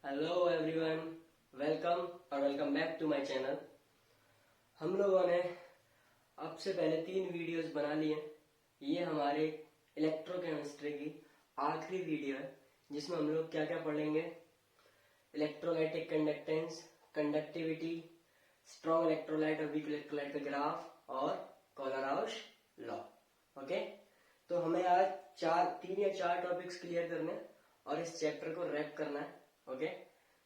Hello everyone, welcome और welcome back to my channel. हम लोगों ने अब से पहले 3 वीडियोस बना लिए। ये हमारे इलेक्ट्रोकेमिस्ट्री की आखिरी वीडियो है जिसमें हम लोग क्या क्या पढ़ेंगे। Electrolytic conductance, conductivity, strong electrolyte और वीक इलेक्ट्रोलाइट का ग्राफ और कोलराउश लॉ। ओके, तो हमें आज 3 या 4 टॉपिक्स क्लियर करने हैं और इस चैप्टर को रैप करना है। ओके,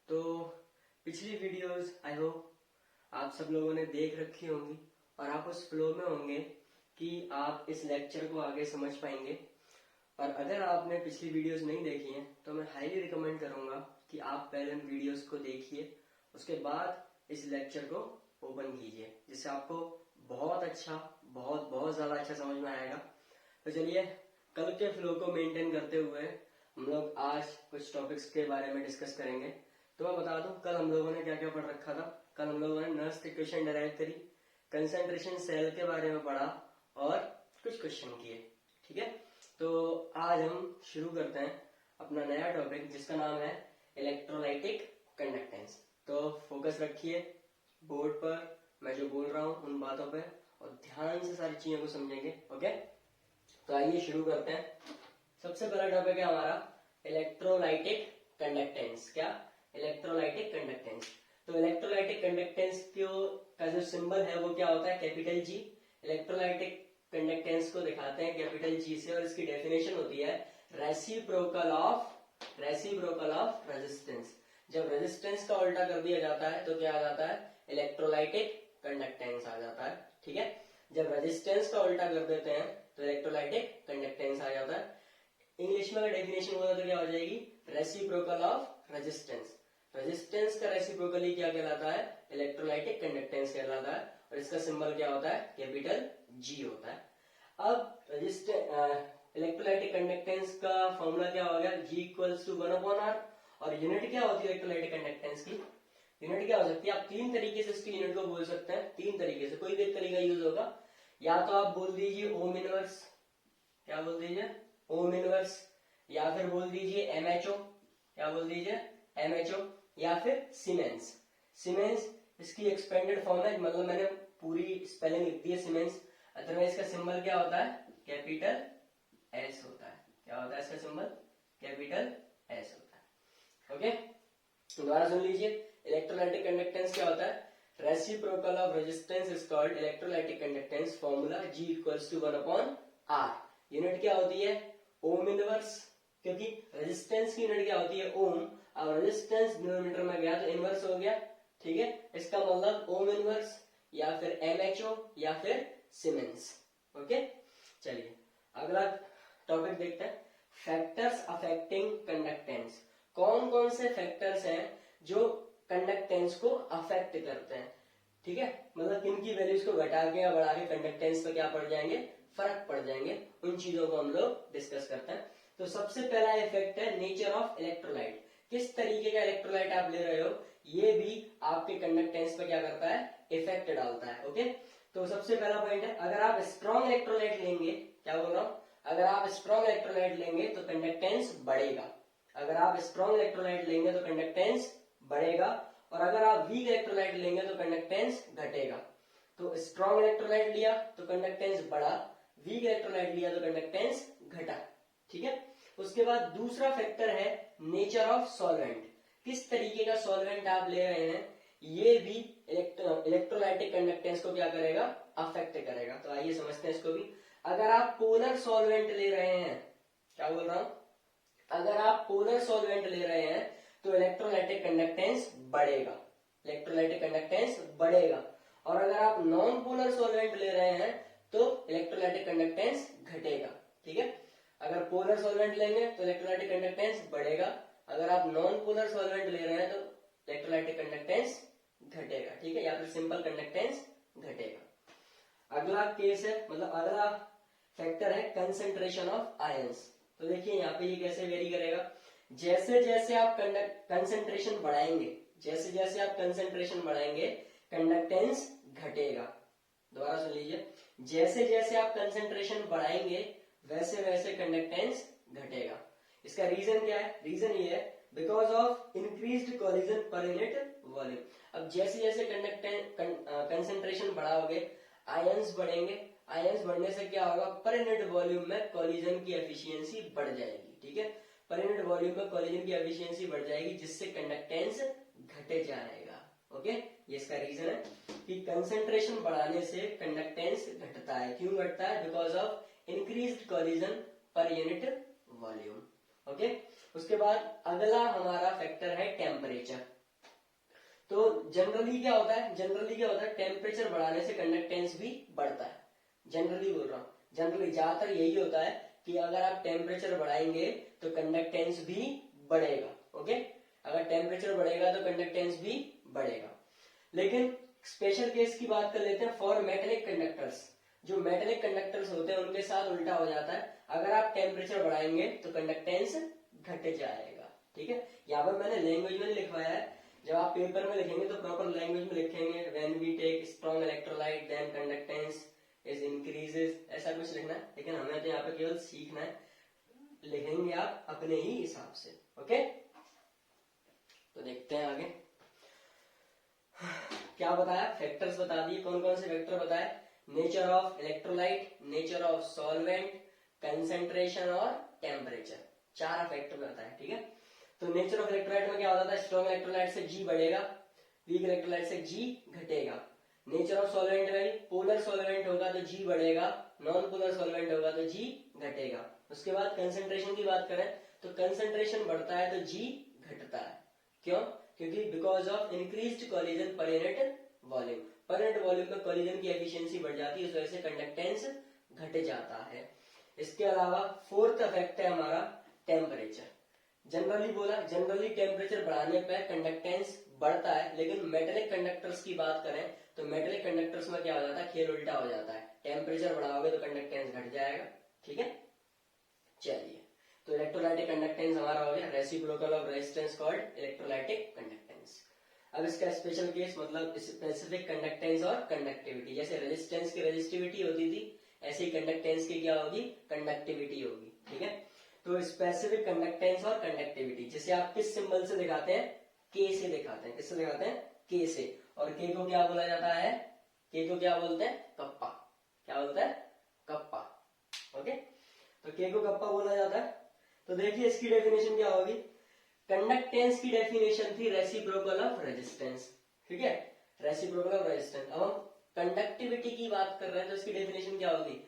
तो पिछली वीडियोस आई होप आप सब लोगों ने देख रखी होंगी और आप उस फ्लो में होंगे कि आप इस लेक्चर को आगे समझ पाएंगे। और अगर आपने पिछली वीडियोस नहीं देखी हैं तो मैं हाईली रिकमेंड करूंगा कि आप पहले उन वीडियोस को देखिए, उसके बाद इस लेक्चर को ओपन कीजिए, जिससे आपको बहुत अच्छा, बहुत ज्यादा अच्छा समझ में आएगा। तो चलिए, कल के फ्लो को मेंटेन करते हुए हम लोग आज कुछ टॉपिक्स के बारे में डिस्कस करेंगे। तो मैं बता दूं, कल हम लोगों ने क्या क्या पढ़ रखा था। कल हम लोगों ने नर्स इक्वेशन डेराइव करी, कंसंट्रेशन सेल के बारे में पढ़ा और कुछ क्वेश्चन किए। ठीक है, तो आज हम शुरू करते हैं अपना नया टॉपिक जिसका नाम है इलेक्ट्रोलाइटिक कंडक्टेंस। तो फोकस रखिए बोर्ड पर, मैं जो बोल रहा हूँ उन बातों पे, और ध्यान से सारी चीजों को समझेंगे। ओके, तो आइए शुरू करते हैं। सबसे पहला टॉपिक है हमारा इलेक्ट्रोलाइटिक कंडक्टेंस। क्या? Electrolytic conductance. तो इलेक्ट्रोलाइटिक कंडक्टेंस का जो सिंबल है वो क्या होता है? Capital G. इलेक्ट्रोलाइटिक कंडक्टेंस को दिखाते हैं कैपिटल जी से, और इसकी डेफिनेशन होती है रेसिप्रोकल ऑफ रेजिस्टेंस। जब रेजिस्टेंस का उल्टा कर दिया जाता है तो क्या आ जाता है? इलेक्ट्रोलाइटिक कंडक्टेंस आ जाता है। ठीक है, जब रेजिस्टेंस का उल्टा कर देते हैं तो इलेक्ट्रोलाइटिक कंडक्टेंस आ जाता है। इंग्लिश में अगर डेफिनेशन होगा तो क्या हो जाएगी? Reciprocal of resistance. रेजिस्टेंस का रेसिप्रोकल ही क्या कहलाता है? इलेक्ट्रोलाइटिक कंडक्टेंस कहलाता है, और इसका सिंबल क्या होता है? कैपिटल जी होता है। अब इलेक्ट्रोलाइटिक कंडक्टेंस का फॉर्मूला क्या हो गया? G equals to 1/r। और यूनिट क्या होती है इलेक्ट्रोलाइटिक कंडक्टेंस की? यूनिट क्या हो सकती है? आप 3 तरीके से इसकी यूनिट को बोल सकते हैं। 3 तरीके से, कोई भी एक तरीका यूज होगा। या तो आप बोल दीजिए ओम इनवर्स, क्या बोल दीजिए? ओम इनवर्स, या फिर बोल दीजिए एमएचओ, क्या बोल दीजिए? एमएचओ, या फिर सीमेंस। सीमेंस इसकी एक्सपेंडेड फॉर्म है, मतलब मैंने पूरी स्पेलिंग लिख दी है सीमेंस। अदरवाइज इसका सिंबल क्या होता है? कैपिटल एस होता है। क्या होता है इसका सिंबल? कैपिटल एस होता है। ओके, दोबारा सुन लीजिए, इलेक्ट्रोलाइटिक कंडक्टेंस क्या होता है? Reciprocal of resistance is called electrolytic conductance. Formula G equals to 1/r। Unit क्या होती है? ओम इनवर्स, क्योंकि रेजिस्टेंस की यूनिट क्या होती है? ओम। अब रेजिस्टेंस डिनोमिनेटर में गया तो इनवर्स हो गया। ठीक है, इसका मतलब ओम इनवर्स या फिर एमएचओ या फिर सीमेंस। ओके, चलिए अगला टॉपिक देखते हैं, फैक्टर्स अफेक्टिंग कंडक्टेंस। कौन कौन से फैक्टर्स हैं जो कंडक्टेंस को अफेक्ट करते हैं? ठीक है, मतलब किन की वैल्यूज को घटा के या बढ़ा के कंडक्टेंस पे क्या पड़ जाएंगे? फर्क पड़ जाएंगे। उन चीजों को हम लोग डिस्कस करते हैं। तो सबसे पहला इफेक्ट है नेचर ऑफ इलेक्ट्रोलाइट। किस तरीके का इलेक्ट्रोलाइट आप ले रहे हो, ये भी आपके कंडक्टेंस पे क्या करता है? इफेक्ट डालता है। ओके, तो सबसे पहला पॉइंट है, अगर आप स्ट्रॉन्ग इलेक्ट्रोलाइट लेंगे, क्या बोल रहा हूं? अगर आप स्ट्रॉन्ग इलेक्ट्रोलाइट लेंगे तो कंडक्टेंस बढ़ेगा। अगर आप स्ट्रॉन्ग इलेक्ट्रोलाइट लेंगे तो कंडक्टेंस बढ़ेगा, और अगर आप वीक इलेक्ट्रोलाइट लेंगे तो कंडक्टेंस घटेगा। तो स्ट्रॉन्ग इलेक्ट्रोलाइट लिया तो कंडक्टेंस बढ़ा, वीक इलेक्ट्रोलाइट लिया तो कंडक्टेंस घटा। ठीक है, उसके बाद दूसरा फैक्टर है नेचर ऑफ सॉल्वेंट। किस तरीके का सॉल्वेंट आप ले रहे हैं, ये भी इलेक्ट्रोलाइटिक कंडक्टेंस को क्या करेगा? अफेक्ट करेगा। तो आइए समझते हैं इसको भी। अगर आप पोलर सॉल्वेंट ले रहे हैं, क्या बोल रहा हूं? अगर आप पोलर सॉल्वेंट ले रहे हैं तो इलेक्ट्रोलाइटिक कंडक्टेंस बढ़ेगा, इलेक्ट्रोलाइटिक कंडक्टेंस बढ़ेगा। और अगर आप नॉन पोलर सॉल्वेंट ले रहे हैं तो इलेक्ट्रोलाइटिक कंडक्टेंस घटेगा। ठीक है, अगर पोलर सॉल्वेंट लेंगे तो इलेक्ट्रोलाइटिक कंडक्टेंस बढ़ेगा, अगर आप नॉन पोलर सॉल्वेंट ले रहे हैं तो इलेक्ट्रोलाइटिक कंडक्टेंस घटेगा। ठीक है, या फिर सिंपल कंडक्टेंस घटेगा। अगला केस है, मतलब अगला फैक्टर है कंसेंट्रेशन ऑफ आयंस। तो देखिए यहाँ पे ये कैसे वेरी करेगा? जैसे जैसे आप कंसेंट्रेशन बढ़ाएंगे, जैसे जैसे आप कंसेंट्रेशन बढ़ाएंगे कंडक्टेंस घटेगा। दोबारा सुन लीजिए, जैसे जैसे आप कंसेंट्रेशन बढ़ाएंगे वैसे वैसे कंडक्टेंस घटेगा। इसका रीजन क्या है? रीजन ये है, because of increased collision per unit volume. अब जैसे जैसे कंसेंट्रेशन बढ़ाओगे आयंस बढ़ेंगे, आयंस बढ़ने से क्या होगा, पर यूनिट वॉल्यूम में कोलिजन की एफिशिएंसी बढ़ जाएगी। ठीक है, पर यूनिट वॉल्यूम में कोलिजन की एफिशिएंसी बढ़ जाएगी जिससे कंडक्टेंस घट जाएगा। ओके, ये इसका रीजन है कि कंसेंट्रेशन बढ़ाने से कंडक्टेंस घटता है। क्यों घटता है, because of increased collision per unit volume. Okay, उसके बाद अगला हमारा फैक्टर है टेम्परेचर। तो जनरली क्या होता है, टेम्परेचर बढ़ाने से कंडक्टेंस भी बढ़ता है। जनरली बोल रहा हूँ, जनरली ज्यादातर यही होता है कि अगर आप टेम्परेचर बढ़ाएंगे तो कंडक्टेंस भी बढ़ेगा। ओके, अगर टेम्परेचर बढ़ेगा तो कंडक्टेंस भी बढ़ेगा। लेकिन स्पेशल केस की बात कर लेते हैं फॉर मेटेलिक कंडक्टर्स। जो मेटेलिक कंडक्टर्स होते हैं उनके साथ उल्टा हो जाता है, अगर आप टेम्परेचर बढ़ाएंगे तो कंडक्टेंस घट जाएगा। ठीक है, यहाँ पर मैंने लैंग्वेज में लिखवाया है, जब आप पेपर में लिखेंगे तो प्रॉपर लैंग्वेज में लिखेंगे। When we take strong electrolyte then conductance is increases, ऐसा कुछ लिखना है। लेकिन हमें तो यहाँ पे केवल सीखना है, लिखेंगे आप अपने ही हिसाब से। ओके, तो देखते हैं आगे क्या बताया, फैक्टर्स बता दिए। कौन कौन से फैक्टर बताए, nature of electrolyte, nature of solvent, concentration और टेम्परेचर, 4 फैक्टर बताए। ठीक है, तो नेचर ऑफ इलेक्ट्रोलाइट में क्या होता था, स्ट्रॉन्ग इलेक्ट्रोलाइट से जी बढ़ेगा, वीक इलेक्ट्रोलाइट से जी घटेगा। नेचर ऑफ सॉल्वेंट में पोलर सॉल्वेंट होगा तो जी बढ़ेगा, नॉन पोलर सॉल्वेंट होगा तो जी घटेगा। उसके बाद कंसेंट्रेशन की बात करें तो कंसेंट्रेशन बढ़ता है तो जी घटता है। क्यों, क्योंकि because of increased collision per unit volume, per unit volume में कोलिजन की एफिशिएंसी बढ़ जाती है, इस वजह से कंडक्टेंस घट जाता है। इसके अलावा फोर्थ इफेक्ट है हमारा टेम्परेचर। जनरली बोला, जनरली टेम्परेचर बढ़ाने पर कंडक्टेंस बढ़ता है, लेकिन मेटेलिक कंडक्टर्स की बात करें तो मेटेलिक कंडक्टर्स में क्या हो जाता है, खेल उल्टा हो जाता है। टेम्परेचर बढ़ाओगे तो कंडक्टेंस घट जाएगा। ठीक है, चलिए, तो इलेक्ट्रोलाइटिक कंडक्टेंस हमारा हो गया, reciprocal of resistance called electrolytic conductance. अब इसका स्पेशल केस मतलब स्पेसिफिक कंडक्टेंस और कंडक्टिविटी। जैसे रेजिस्टेंस की रेजिस्टिविटी होती थी, ऐसे ही कंडक्टेंस की क्या होगी, कंडक्टिविटी होगी। ठीक है, तो स्पेसिफिक कंडक्टेंस और कंडक्टिविटी जिसे आप किस सिंबल से दिखाते हैं, के से दिखाते हैं। किससे दिखाते हैं, के से। और के को क्या बोला जाता है, के को क्या बोलते हैं, कप्पा। क्या बोलते हैं, कप्पा। ओके, तो के को कप्पा बोला जाता है। तो देखिए इसकी डेफिनेशन क्या होगी, कंडक्टेंस की डेफिनेशन थी रेसिप्रोकल ऑफ रेजिस्टेंस। ठीक है, रेसिप्रोकल ऑफ रेजिस्टेंस। अब हम कंडक्टिविटी की बात कर रहे हैं तो इसकी डेफिनेशन क्या होगी,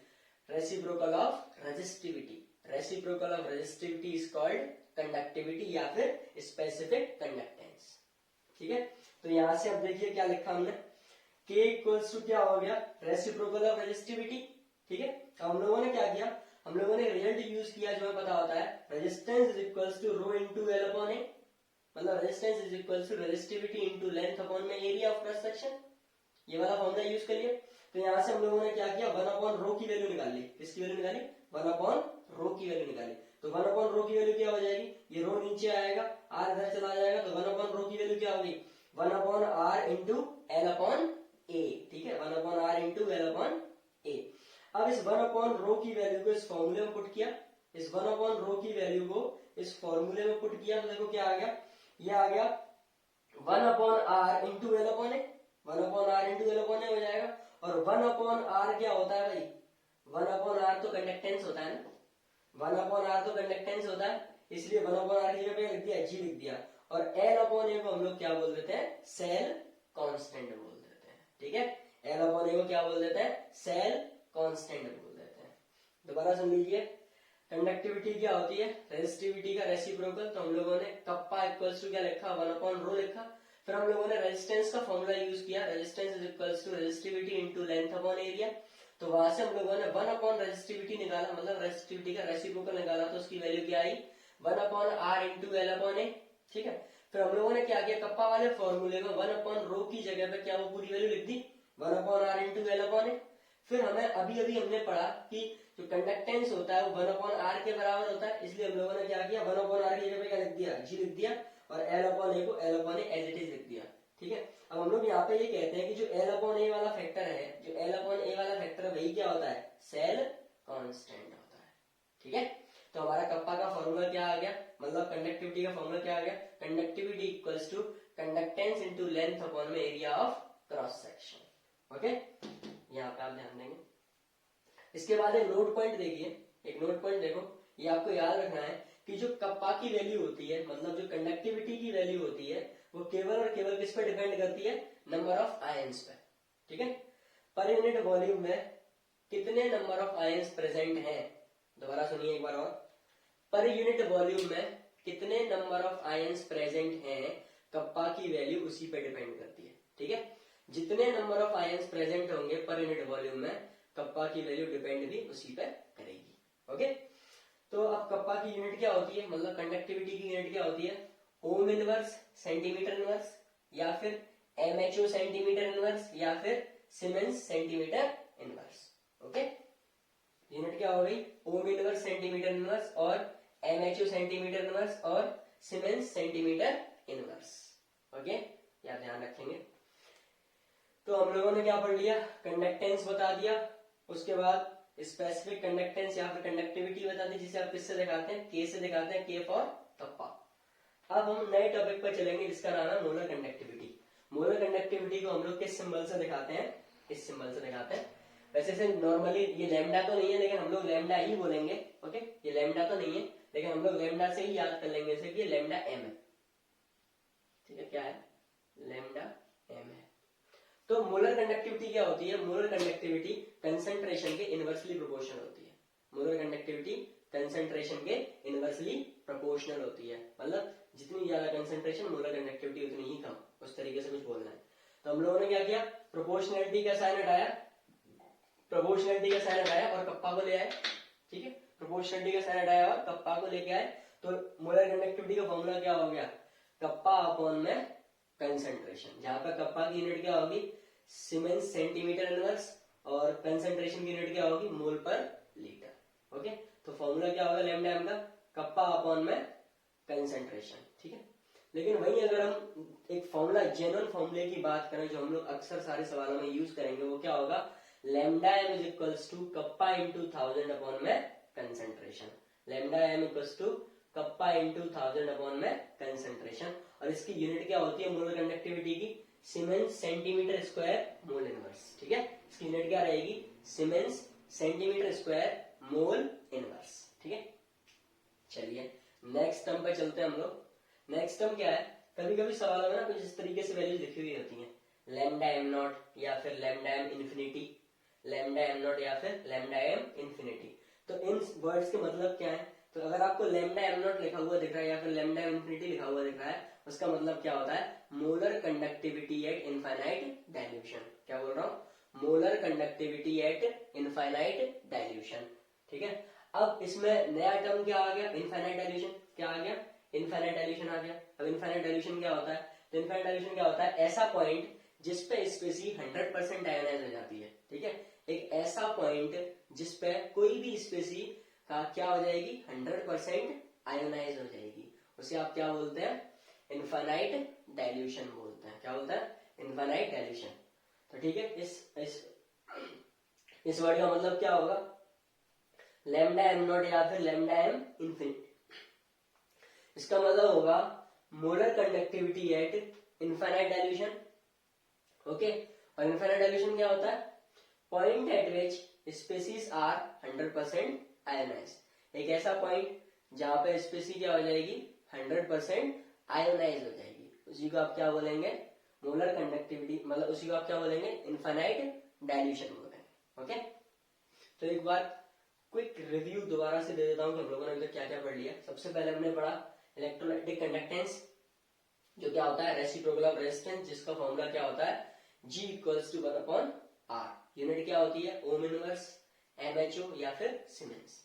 reciprocal of resistivity. Reciprocal of resistivity is called conductivity या फिर स्पेसिफिक कंडक्टेंस। ठीक है, तो यहां से अब देखिए क्या लिखा हमने, K इक्वल्स टू क्या हो गया, रेसिप्रोकल ऑफ रेजिस्टिविटी। ठीक है, अब हम लोगों ने क्या किया, हम लोगों ने रिजल्ट यूज किया जो हमें पता होता है, resistance is equals to rho into L upon A, मतलब resistance is equals to resistivity into length upon में एरिया ऑफ क्रॉस सेक्शन। ये वाला फॉर्मूला यूज कर लिया। तो यहां से हम लोगों ने क्या किया, 1 अपॉन रो की वैल्यू निकाल ली। किसकी वैल्यू निकाली, 1 अपॉन रो की वैल्यू निकाली। तो 1 अपॉन रो की वैल्यू क्या हो जाएगी, ये रो नीचे आएगा, आर इधर चला जाएगा, तो 1 अपॉन रो की वैल्यू क्या होगी, 1 upon R into L upon A. ठीक है, 1 upon R into L upon A. अब इस 1 अपॉन रो की वैल्यू को इस फॉर्मूले में पुट किया, इस 1 अपॉन रो की वैल्यू को इस फॉर्मूले में पुट किया, तो देखो क्या आ गया, ये आ गया 1 upon R into L upon A. 1 upon R into L upon A हो जाएगा। और 1 अपॉन आर क्या होता है भाई, 1 अपॉन आर तो कंडक्टेंस होता है ना, 1 अपॉन आर तो कंडक्टेंस होता है, इसलिए 1 अपॉन आर की जगह पे लिख दिया, जी लिख दिया। और एल अपॉन ए को हम लोग क्या बोल देते हैं, सेल कांस्टेंट बोल देते हैं। ठीक है, एल अपॉन ए को क्या बोल देते हैं, सेल कांस्टेंट बोल देते हैं। दोबारा सुन लीजिए, कंडक्टिविटी क्या होती है, रेजिस्टिविटी का रेसिप्रोकल। तो हम लोगों ने कप्पा इक्वल्स टू क्या लिखा, 1 अपॉन रो लिखा। फिर हम लोगों ने रेजिस्टेंस का फॉर्मूला यूज किया, resistance is equals to resistivity into length upon area. तो वहां से हम लोगों ने 1 अपॉन रेजिस्टिविटी निकाला, मतलब रेजिस्टिविटी का रेसिप्रोकल निकाला, तो उसकी वैल्यू क्या आई, 1 upon R into L upon A. ठीक है, फिर हम लोगों ने क्या किया, कप्पा वाले फॉर्मूले में 1 अपॉन रो की जगह पे क्या वो पूरी वैल्यू लिख दी, 1 upon R into L upon A. फिर हमें अभी अभी हमने पढ़ा कि जो कंडक्टेंस होता है वो 1 अपॉन आर के बराबर होता है, इसलिए हम लोगों ने क्या किया, 1 अपॉन आर की जगह पे क्या लिख दिया, जी लिख दिया, और एल अपॉन ए को L upon A as it is लिख दिया। ठीक है, अब हम लोग यहाँ पे ये कहते हैं कि जो एल अपॉन ए वाला फैक्टर है, जो एल अपॉन ए वाला फैक्टर है वही क्या होता है, सेल कांस्टेंट होता है। ठीक है, तो हमारा कप्पा का फॉर्मूला क्या आ आ गया, मतलब कंडक्टिविटी का फॉर्मूला क्या आ गया, conductivity equals to conductance into length upon में area of cross section. Okay, यहाँ पे आप ध्यान देंगे। इसके बाद एक नोट पॉइंट देखिए, एक नोट पॉइंट देखो, ये आपको याद रखना है कि जो कप्पा की वैल्यू होती है, मतलब जो कंडक्टिविटी की वैल्यू होती है, वो केवल और केवल किस पे डिपेंड करती है, नंबर ऑफ आयंस पे। ठीक है, पर यूनिट वॉल्यूम में कितने नंबर ऑफ आयंस प्रेजेंट हैं, दोबारा सुनिए एक बार और, पर यूनिट वॉल्यूम में कितने नंबर ऑफ आयंस प्रेजेंट हैं, कप्पा की वैल्यू उसी पे डिपेंड करती है। ठीक है, जितने नंबर ऑफ आयंस प्रेजेंट होंगे पर यूनिट वॉल्यूम में, कप्पा की वैल्यू डिपेंड भी उसी पे करेगी। ओके, तो अब कप्पा की यूनिट क्या होती है, मतलब कंडक्टिविटी की यूनिट क्या होती है, ओम इनवर्स सेंटीमीटर इनवर्स, या फिर एमएचओ सेंटीमीटर इनवर्स, या फिर siemens centimetre inverse. Okay, unit क्या हो गई, ओम इनवर्स सेंटीमीटर इनवर्स और एमएचओ सेंटीमीटर इनवर्स और सीमेंस सेंटीमीटर इनवर्स। ओके, या ध्यान रखेंगे। तो हम लोगों ने क्या पढ़ लिया, कंडक्टेंस बता दिया, उसके बाद स्पेसिफिक कंडक्टेंस या फिर कंडक्टिविटी बता दी, जिसे आप किससे दिखाते हैं, के से दिखाते हैं, के फॉर कप्पा। अब हम नए टॉपिक पर चलेंगे जिसका नाम है मोलर कंडक्टिविटी। मोलर कंडक्टिविटी को हम लोग किस सिंबल से दिखाते हैं, इस सिंबल से दिखाते हैं। वैसे से नॉर्मली ये लैम्डा तो नहीं है, लेकिन हम लोग लैम्डा ही बोलेंगे। ओके, ये लैम्डा तो नहीं है, लेकिन हम लोग लैम्डा से ही याद कर लेंगे इसे कि लैम्डा एम है। ठीक है, क्या है, लैम्डा एम है। तो मोलर कंडक्टिविटी क्या होती है, मोलर कंडक्टिविटी कंसंट्रेशन के इनवर्सली प्रोपोर्शनल होती है। मोलर कंडक्टिविटी कंसंट्रेशन के इनवर्सली प्रोपोर्शनल होती है, मतलब जितनी ज्यादा कंसंट्रेशन मोलर कंडक्टिविटी उतनी ही कम, उस तरीके से कुछ बोलना है। तो हम लोगों ने क्या किया, प्रोपोर्शनलिटी का साइन हटाया, प्रोपोर्शनलिटी का साइन हटाया और कप्पा को ले आए। ठीक है, प्रोपोर्शनलिटी का साइन हटाया और कप्पा को लेके आए, तो मोलर कंडक्टिविटी का फॉर्मूला क्या हो गया, कप्पा अपॉन में कंसंट्रेशन, जहां पर कप्पा की यूनिट क्या होगी, सीमेंस सेंटीमीटर इनवर्स, और कंसंट्रेशन की यूनिट क्या होगी, मोल पर लीटर। ओके, तो फॉर्मूला क्या होगा लैम्डा एम का, कप्पा अपॉन में कंसंट्रेशन। ठीक है, लेकिन वही अगर हम एक फॉर्मूला, जेन्युइन फॉर्मूले की बात करें जो हम लोग अक्सर सारे सवालों में यूज करेंगे, वो क्या होगा, lambda M is equals to kappa into 1000 upon में concentration. Lambda M equals to kappa into 1000 upon में कंसंट्रेशन, और इसकी यूनिट क्या होती है मोलर कंडक्टिविटी की, siemens centimetre square mole inverse. ठीक है, इसकी यूनिट क्या रहेगी, siemens centimetre square mole inverse. ठीक है, चलिए नेक्स्ट टर्म पे चलते हैं हम लोग। नेक्स्ट टर्म क्या है, कभी कभी सवालों में ना कुछ इस तरीके से वैल्यू लिखी हुई होती है, लैम्डा एम नॉट या फिर lambda M infinity, lambda M naught या फिर लैम्डा एम इन्फिनिटी। तो इन वर्ड्स के मतलब क्या है, तो अगर आपको लैम्डा एम नॉट लिखा हुआ दिख रहा है या फिर लैम्डा एम इन्फिनिटी लिखा हुआ दिख रहा है, उसका मतलब क्या होता है, molar conductivity at infinite dilution. क्या बोल रहा हूँ, molar conductivity at infinite dilution. ठीक है, अब इसमें नया टर्म क्या आ गया, इनफाइनाइट डाइल्यूशन। क्या आ गया, इनफाइनाइट डाइल्यूशन आ गया। अब इनफाइनाइट डाइल्यूशन क्या होता है, तो इनफाइनाइट डाइल्यूशन क्या होता है, ऐसा पॉइंट जिसपे स्पेसी 100% आयोनाइज हो जाती है। ठीक है, एक ऐसा पॉइंट जिसपे कोई भी स्पेसी का क्या हो जाएगी, 100% आयोनाइज हो जाएगी, उसे आप क्या बोलते हैं, इनफाइनाइट डाइल्यूशन बोलते हैं। क्या बोलते हैं, इनफाइनाइट डाइल्यूशन। तो ठीक है, इस वर्ड का मतलब क्या होगा, लैम्डा एम नॉट या फिर लैम्डा एम इन्फिनिटी। इसका मतलब होगा molar conductivity at infinite dilution. Okay, और इनफाइनाइट डाइल्यूशन क्या होता है, point at which species are 100% ionised. एक ऐसा पॉइंट जहां पे स्पेसी क्या हो जाएगी, 100% आयोनाइज हो जाएगी, उसी को आप क्या बोलेंगे, मोलर कंडक्टिविटी, मतलब उसी को आप क्या बोलेंगे, इनफाइनाइट डाइल्यूशन बोलेंगे। ओके, तो एक बार क्विक रिव्यू दोबारा से दे देता हूं कि हम लोगों ने अभी तक क्या क्या पढ़ लिया। सबसे पहले हमने पढ़ा इलेक्ट्रोलाइटिक कंडक्टेंस, जो क्या होता है, रेसिप्रोकल ऑफ रेजिस्टेंस, जिसका फॉर्मूला क्या होता है, G equals to 1/R। Unit क्या होती है, ओम इनवर्स, एमएचओ या फिर सीमेंस।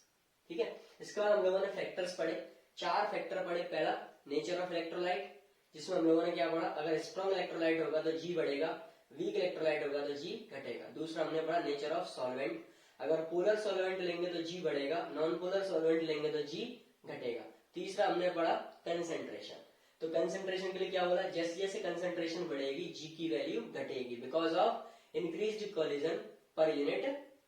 ठीक है, इसके बाद हम लोगों ने फैक्टर्स पढ़े, 4 फैक्टर पढ़े। पहला नेचर ऑफ इलेक्ट्रोलाइट, जिसमें हम लोगों ने क्या पढ़ा, अगर स्ट्रॉन्ग इलेक्ट्रोलाइट होगा तो G बढ़ेगा, वीक इलेक्ट्रोलाइट होगा तो G घटेगा। दूसरा हमने पढ़ा नेचर ऑफ सॉल्वेंट, अगर पोलर सॉल्वेंट लेंगे तो G बढ़ेगा, नॉन पोलर सॉल्वेंट लेंगे तो G घटेगा। तीसरा हमने पढ़ा कंसंट्रेशन, तो कंसंट्रेशन के लिए क्या बोला, जैसे जैसे कंसंट्रेशन बढ़ेगी G की वैल्यू घटेगी because of increased collision per unit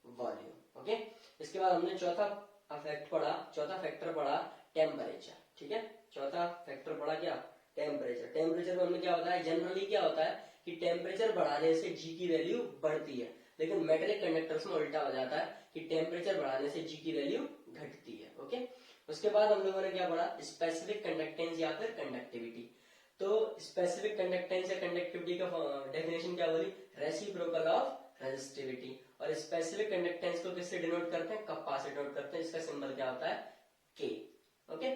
volume. Okay, इसके बाद हमने चौथा फैक्टर पढ़ा टेम्परेचर। ठीक है। चौथा फैक्टर पड़ा क्या, टेम्परेचर। टेम्परेचर में हमने क्या होता है, जनरली क्या होता है कि टेम्परेचर बढ़ाने से जी की वैल्यू बढ़ती है, लेकिन मेटेलिक कंडक्टर्स में उल्टा हो जाता है कि टेम्परेचर बढ़ाने से जी की वैल्यू घटती है। ओके, उसके बाद हम लोगों ने क्या पढ़ा, स्पेसिफिक कंडक्टेंस या फिर कंडक्टिविटी। तो स्पेसिफिक कंडक्टेंस या कंडक्टिविटी का डेफिनेशन क्या बोली, रेसिप्रोकल ऑफ रेजिस्टिविटी। और स्पेसिफिक कंडक्टेंस को किससे डिनोट करते हैं, कप्पा से डिनोट करते हैं, इसका सिंबल क्या होता है, के। ओके,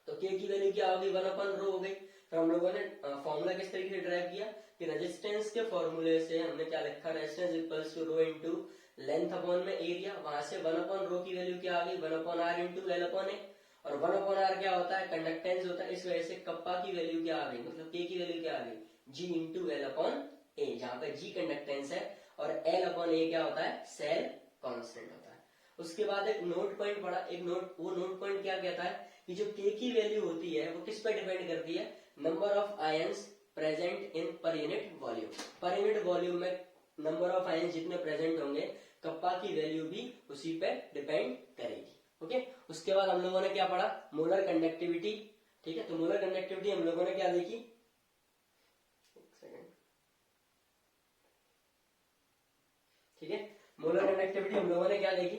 तो के की वैल्यू क्या होगी, 1/रो हो गई। फिर हम लोगों ने फॉर्मूला किस तरीके से ड्राइव किया कि रेजिस्टेंस के फॉर्मूले से हमने क्या लिखा, resistance equals to rho into length upon में एरिया, वहां से 1/रो की वैल्यू क्या आ गई, 1/r इनटू एल अपॉन ए। और 1/r क्या होता है, कंडक्टेंस होता है, इस वजह से कप्पा की वैल्यू क्या आ गई, मतलब के की वैल्यू क्या आ गई, जी इंटू एल अपॉन ए, जहां पे जी कंडक्टेंस है और एल अपॉन ए क्या होता है, सेल कांस्टेंट होता है। उसके बाद एक नोट पॉइंट पड़ा, एक नोट, वो नोट पॉइंट क्या कहता है कि जो के की वैल्यू होती है वो किस पर डिपेंड करती है, number of ions present in per unit volume. Per unit volume में नंबर ऑफ आयंस जितने प्रेजेंट होंगे, कप्पा की वैल्यू भी उसी पे डिपेंड करेगी। ओके, उसके बाद हम लोगों ने क्या पढ़ा, मोलर कंडक्टिविटी। ठीक है, तो मोलर कंडक्टिविटी हम लोगों ने क्या देखी, ठीक है, मोलर कंडक्टिविटी हम लोगों ने क्या देखी,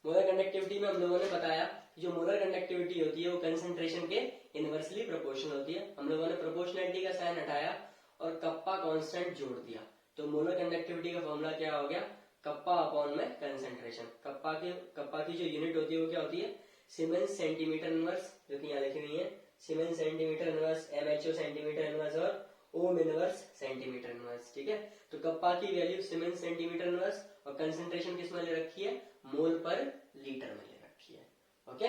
मोलर कंडक्टिविटी में हम लोगों ने बताया कि जो मोलर कंडक्टिविटी होती है वो कंसंट्रेशन के इनवर्सली प्रोपोर्शनल होती है। हम लोगों ने प्रोपोर्शनलिटी का साइन हटाया और कप्पा कांस्टेंट जोड़ दिया, तो मोलर कंडक्टिविटी का फॉर्मूला क्या हो गया, कप्पा अपॉन में कंसंट्रेशन। कप्पा की जो यूनिट होती है वो क्या होती है, सीमेंस सेंटीमीटर इनवर्स, जो कि यहाँ लिखी हुई है, siemens centimetre inverse, MHO centimetre inverse और ओम इनवर्स सेंटीमीटर इनवर्स। ठीक है, तो कप्पा की वैल्यू सीमेंस सेंटीमीटर इनवर्स और कंसंट्रेशन किस में ले रखी है, मोल पर लीटर में ले रखी है। ओके,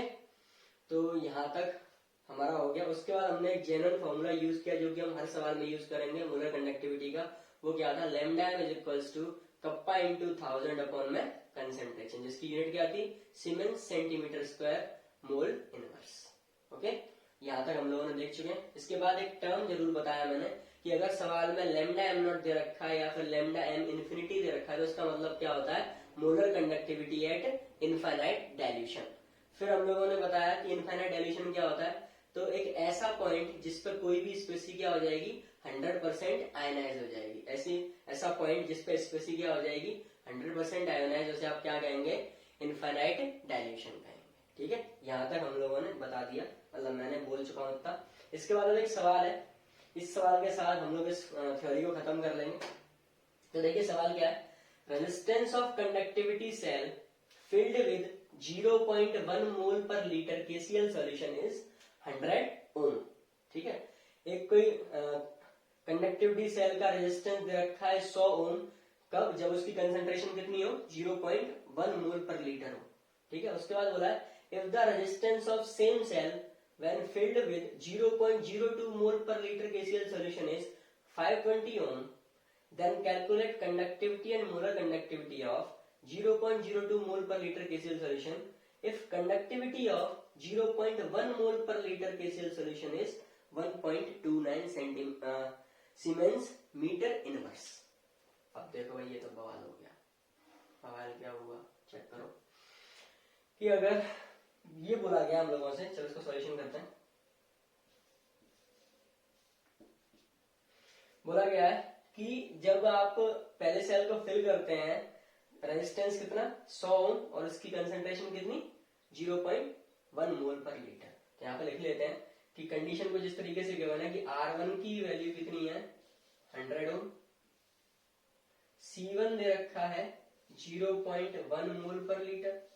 तो यहां तक हमारा हो गया। उसके बाद हमने एक जनरल फॉर्मूला यूज किया जो कि हम हर सवाल में यूज करेंगे मोलर कंडक्टिविटी का, वो क्या था, lambda is equals to kappa into 1000 upon में कंसंट्रेशन, जिसकी यूनिट क्या थी, siemens centimetre square mole inverse. Okay, यहां तक हम लोगों ने देख चुके हैं। इसके बाद एक टर्म जरूर बताया मैंने कि अगर सवाल में लैम्डा एम नॉट दे रखा है या फिर लैम्डा एम इन्फिनिटी दे रखा है, तो उसका मतलब क्या होता है, molar conductivity at infinite dilution. फिर हम लोगों ने बताया कि इनफाइनाइट डाइल्यूशन क्या होता है, तो एक ऐसा पॉइंट जिस पर कोई भी स्पेसी क्या हो जाएगी, 100% आयनाइज हो जाएगी। ऐसा पॉइंट जिस पर स्पेसी क्या हो जाएगी, 100% आयनाइज, उसे आप क्या कहेंगे, इनफाइनाइट डाइल्यूशन कहेंगे। ठीक है, यहां तक हम लोगों ने बता दिया, मतलब मैंने बोल चुका हूं इतना। इसके बाद एक सवाल है, इस सवाल के साथ हम लोग इस थ्योरी को खत्म कर लेंगे। तो देखिए सवाल क्या है, resistance of conductivity cell filled with 0.1 mole per litre KCl solution is 100 ohm. ठीक है, एक कोई कंडक्टिविटी सेल का रेजिस्टेंस दे रखा है 100 ओम, कब, जब उसकी कंसंट्रेशन कितनी हो, 0.1 मोल पर लीटर हो। ठीक है, उसके बाद बोला है if the resistance of same cell when filled with 0.02 mole per liter KCl solution is 520 ohm, then calculate conductivity and molar conductivity of 0.02 mole per liter KCl solution if conductivity of 0.1 mole per liter KCl solution is 1.29 Siemens meter inverse। अब देखो भाई ये तो बवाल हो गया। बवाल क्या हुआ, चेक करो कि अगर ये बोला गया हम लोगों से, चलो इसको सॉल्यूशन करते हैं। बोला गया है कि जब आप पहले सेल को फिल करते हैं, रेजिस्टेंस कितना, 100 ओम, और इसकी कंसंट्रेशन कितनी, 0.1 मोल पर लीटर। तो यहाँ पे लिख लेते हैं कि कंडीशन को जिस तरीके से गिवन है कि R1 की वैल्यू कितनी है, 100 ओम, C1 दे रखा है 0.1 मोल पर लीटर।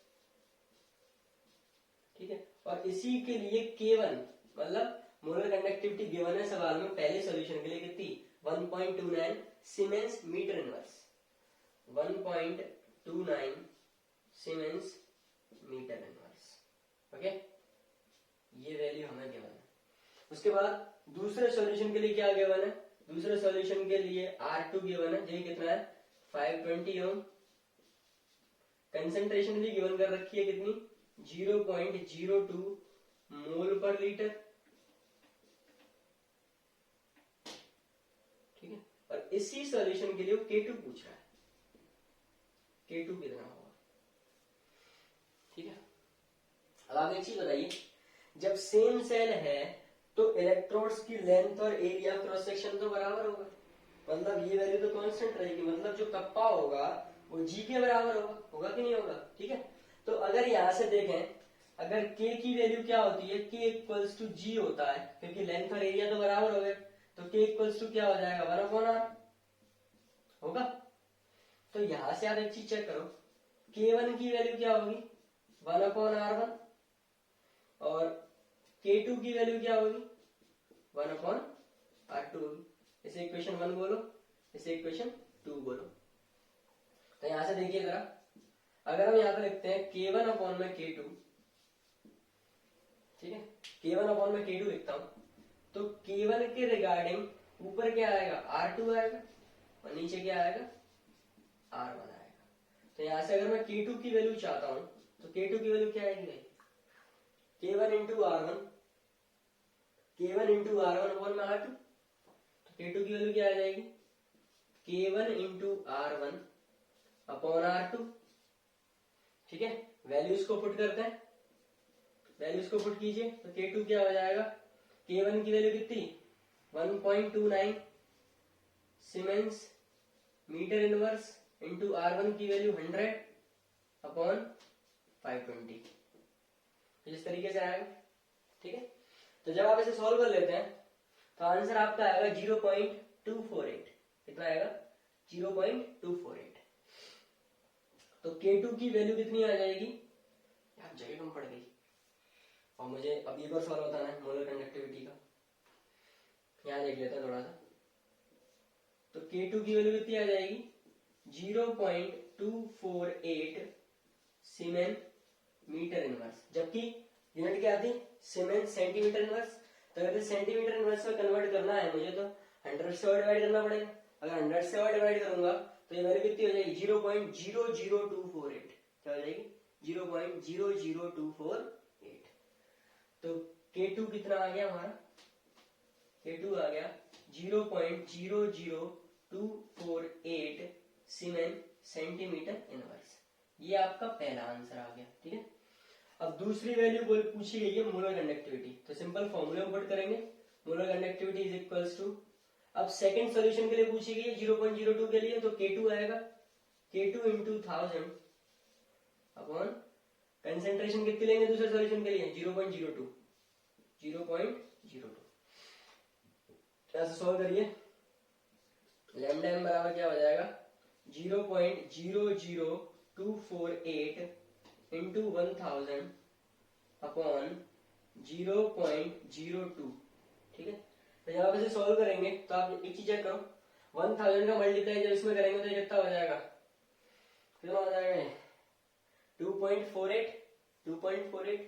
ठीक है, और इसी के लिए K1 मतलब मोलर कंडक्टिविटी गिवन है सवाल में पहले सॉल्यूशन के लिए कितनी, 1.29 siemens metre inverse, 1.29 siemens metre inverse. Okay, ये वैल्यू हमें गिवन है। उसके बाद दूसरे सॉल्यूशन के लिए क्या गिवन है, दूसरे सॉल्यूशन के लिए R2 गिवन है, जो कितना है, 520 ओम, कंसंट्रेशन भी गिवन कर रखी है कितनी, 0.02 मोल पर लीटर। ठीक है, और इसी सॉल्यूशन के लिए वो K2 पूछ रहा है, K2 कितना होगा। ठीक है, अब आप एक चीज बताइए जब सेम सेल है तो इलेक्ट्रोड्स की लेंथ और एरिया क्रॉस सेक्शन तो बराबर होगा, मतलब ये वैल्यू तो कांस्टेंट रहेगी, मतलब जो कप्पा होगा वो जी के बराबर होगा, होगा कि नहीं होगा। ठीक है, तो अगर यहां से देखें, अगर k की वैल्यू क्या होती है, k इक्वल्स टू जी होता है, क्योंकि लेंथ और एरिया तो बराबर हो गए, तो k इक्वल्स टू क्या हो जाएगा, 1/r होगा। तो यहां से आप एक चीज चेक करो, k1 की वैल्यू क्या होगी, 1/r1, और k2 की वैल्यू क्या होगी, 1/r2 होगी। इसे इक्वेशन 1 बोलो, इसे इक्वेशन 2 बोलो। तो यहां से देखिए जरा, अगर हम यहां पर लिखते हैं k1 अपॉन में k2, ठीक है, k1 अपॉन में k2 लिखता हूं, तो k1 के रिगार्डिंग ऊपर क्या आएगा, r2 आएगा, और नीचे क्या आएगा, r1 आएगा। तो यहां से अगर मैं k2 की वैल्यू चाहता हूं, तो k2 की वैल्यू क्या आएगी भाई, k1 into r1, k1 into r1 upon में r2, तो k2 की वैल्यू क्या आ जाएगी, k1 into r1 upon r2। ठीक है, वैल्यूज को पुट करते हैं, वैल्यूज को पुट कीजिए, तो k2 क्या हो जाएगा, k1 की वैल्यू कितनी, 1.29 siemens metre inverse, into r1 की वैल्यू 100 अपॉन 520, इस तरीके से आएगा। ठीक है, तो जब आप इसे सॉल्व कर लेते हैं तो आंसर आपका आएगा 0.248, कितना आएगा, 0.248। तो K2 की वैल्यू कितनी आ जाएगी, यार जगह कम पड़ गई, और मुझे अब एक और सवाल बताना है मोलर कंडक्टिविटी का, यहाँ देख लेते हैं थोड़ा सा। तो K2 की वैल्यू कितनी आ जाएगी, 0.248 सीमेन मीटर इनवर्स, जबकि यूनिट क्या थी, सीमेन सेंटीमीटर इनवर्स। तो अगर सेंटीमीटर इनवर्स में कन्वर्ट करना है मुझे, तो 100 से डिवाइड करना पड़ेगा। अगर 100 से डिवाइड करूंगा तो ये वैल्यू कितनी हो जाएगी, 0.00248, क्या हो जाएगी, 0.00248। तो K2 कितना आ गया हमारा, K2 आ गया 0.00248 सीमेन सेंटीमीटर इनवर्स। ये आपका पहला आंसर आ गया। ठीक है, अब दूसरी वैल्यू पूछी गई है मोलर कंडक्टिविटी, तो सिंपल फॉर्मूला पुट करेंगे, molar conductivity is equals to, अब सेकंड सॉल्यूशन के लिए पूछी गई है 0.02 के लिए, तो K2 आएगा, K2 इंटू 1000 अपॉन कंसेंट्रेशन कितनी लेंगे दूसरे सॉल्यूशन के लिए, 0.02, 0.02। ऐसे सॉल्व करिए, लैम्डा एम बराबर क्या हो जाएगा, 0.00248 इंटू 1000 अपॉन 0.02। ठीक है, तो जब आप इसे सॉल्व करेंगे तो आप एक चीज चेक करो, 1000 का मल्टीप्लाई जब इसमें करेंगे तो ये कितना हो जाएगा, कितना हो जाएगा, 2.48।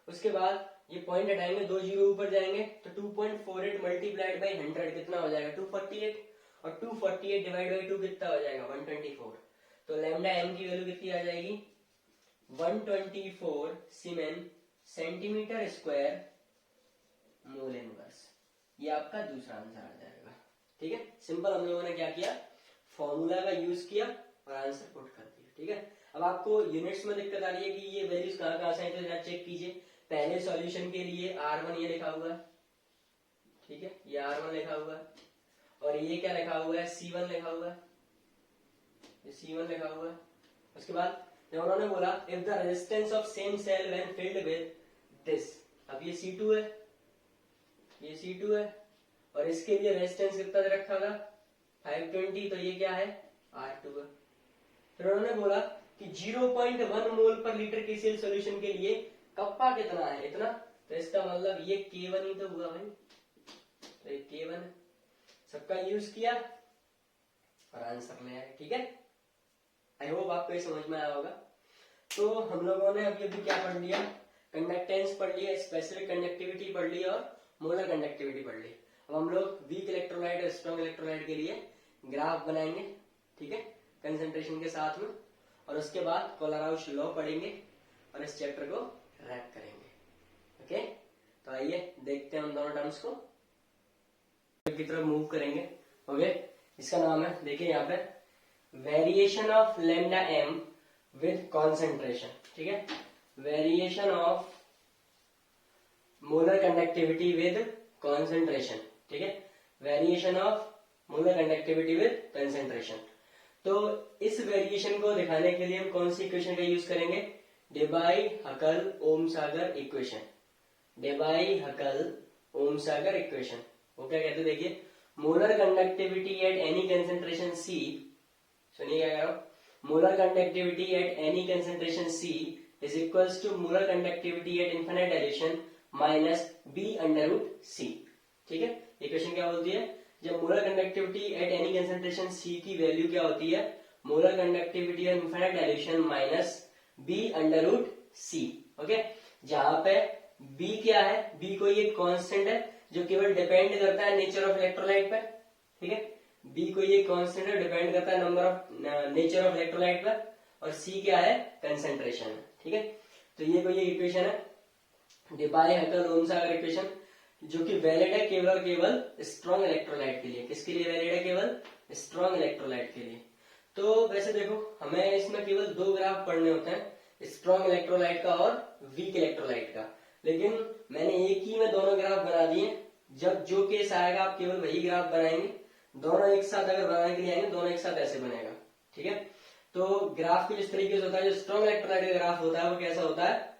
उसके बाद ये पॉइंट हटाएंगे, 2 जीरो ऊपर जाएंगे, तो 2.48 मल्टीप्लाइड बाई 100 कितना हो जाएगा, 248, और 248 डिवाइड बाई 2 कितना हो जाएगा, 124। तो लैम्डा एम की वैल्यू कितनी आ जाएगी, 124 सीमेन सेंटीमीटर स्क्वायर मोल इनवर्स। ये आपका दूसरा आंसर आ जाएगा। ठीक है, सिंपल हम लोगों ने क्या किया, फॉर्मूला का यूज किया और आंसर पुट कर दिया। ठीक है, अब आपको यूनिट्स में दिक्कत आ रही है कि ये वैल्यूज कहाँ से है, तो जरा चेक कीजिए। पहले सॉल्यूशन के लिए R1 ये लिखा हुआ है, ठीक है, ये R1 लिखा हुआ है, और ये क्या लिखा हुआ है, C1 लिखा हुआ है, ये C1 लिखा हुआ है। उसके बाद जब उन्होंने बोला if the resistance of same cell when filled with this, अब ये C2 है, ये C2 है, और इसके लिए रेजिस्टेंस कितना रखा था, 520, तो ये क्या है, R2 है। फिर उन्होंने बोला कि 0.1 मोल पर लीटर की सेल सॉल्यूशन के लिए कप्पा कितना है, इतना, तो इसका मतलब ये K1 ही तो हुआ भाई, तो ये K1 है। सबका यूज किया और आंसर ले आए। ठीक है, आई होप आपको ये समझ में आया होगा। तो हम लोगों ने अभी अभी क्या पढ़ लिया, कंडक्टेंस पढ़ लिया, स्पेसिफिक कंडक्टिविटी पढ़ ली और मोलर कंडक्टिविटी पढ़ ली। अब हम लोग वीक इलेक्ट्रोलाइट और स्ट्रॉन्ग इलेक्ट्रोलाइट के लिए ग्राफ बनाएंगे, ठीक है, कंसेंट्रेशन के साथ में, और उसके बाद कोलराउश लॉ पढ़ेंगे और इस चैप्टर को रैप करेंगे। ओके, तो आइए देखते हैं उन दोनों टर्म्स को, की तरफ मूव करेंगे। ओके, इसका नाम है, देखिए यहाँ पे, variation of lambda M with concentration. ठीक है, variation of molar conductivity with concentration, ठीक है, variation of molar conductivity with concentration. तो इस वेरिएशन को दिखाने के लिए हम कौन सी इक्वेशन का यूज करेंगे, डेबाई-हकल-ओह्म-सागर इक्वेशन। डेबाई-हकल-ओह्म-सागर इक्वेशन वो क्या कहते हैं, देखिए, molar conductivity at any concentration C, सुनिए क्या कह रहा हूं, molar conductivity at any concentration C is equals to molar conductivity at infinite dilution minus B under root C. ठीक है, इक्वेशन क्या बोलती है, जब molar conductivity at any concentration C की वैल्यू क्या होती है, molar conductivity at infinite dilution minus B under root C. Okay, जहां पे बी क्या है, बी कोई एक कांस्टेंट है जो केवल डिपेंड करता है नेचर ऑफ इलेक्ट्रोलाइट पर। ठीक है, बी कोई एक कांस्टेंट है, डिपेंड करता है number of nature of electrolyte पर, और सी क्या है, कंसेंट्रेशन है। ठीक है, तो ये कोई एक इक्वेशन है, डेबाई-हकल-ओह्म-सागर इक्वेशन, जो कि वैलिड है केवल और केवल स्ट्रॉन्ग इलेक्ट्रोलाइट के लिए। किसके लिए वैलिड है, केवल स्ट्रॉन्ग इलेक्ट्रोलाइट के लिए। तो वैसे देखो, हमें इसमें केवल दो ग्राफ पढ़ने होते हैं, स्ट्रॉन्ग इलेक्ट्रोलाइट का और वीक इलेक्ट्रोलाइट का, लेकिन मैंने एक ही में दोनों ग्राफ बना दिए। जब जो केस आएगा आप केवल वही ग्राफ बनाएंगे, दोनों एक साथ अगर बनाने के लिए आएंगे, दोनों एक साथ ऐसे बनेगा। ठीक है, तो ग्राफ कुछ इस तरीके से होता है, जो स्ट्रॉन्ग इलेक्ट्रोलाइट का ग्राफ होता है वो कैसा होता है,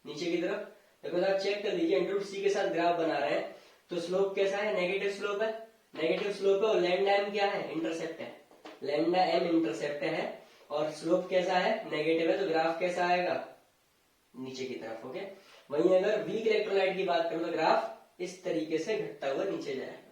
नीचे की तरफ देखो, आप चेक कर लीजिए, अंडर रूट सी के साथ ग्राफ बना रहे हैं तो स्लोप कैसा है, नेगेटिव स्लोप है, नेगेटिव स्लोप है, और लैम्डा एम क्या है, इंटरसेप्ट है, लैम्डा एम इंटरसेप्ट है, और स्लोप कैसा है, नेगेटिव है, तो ग्राफ कैसा आएगा, नीचे की तरफ। ओके, वहीं अगर वीक इलेक्ट्रोलाइट की बात करें तो ग्राफ इस तरीके से घटता हुआ नीचे जाएगा।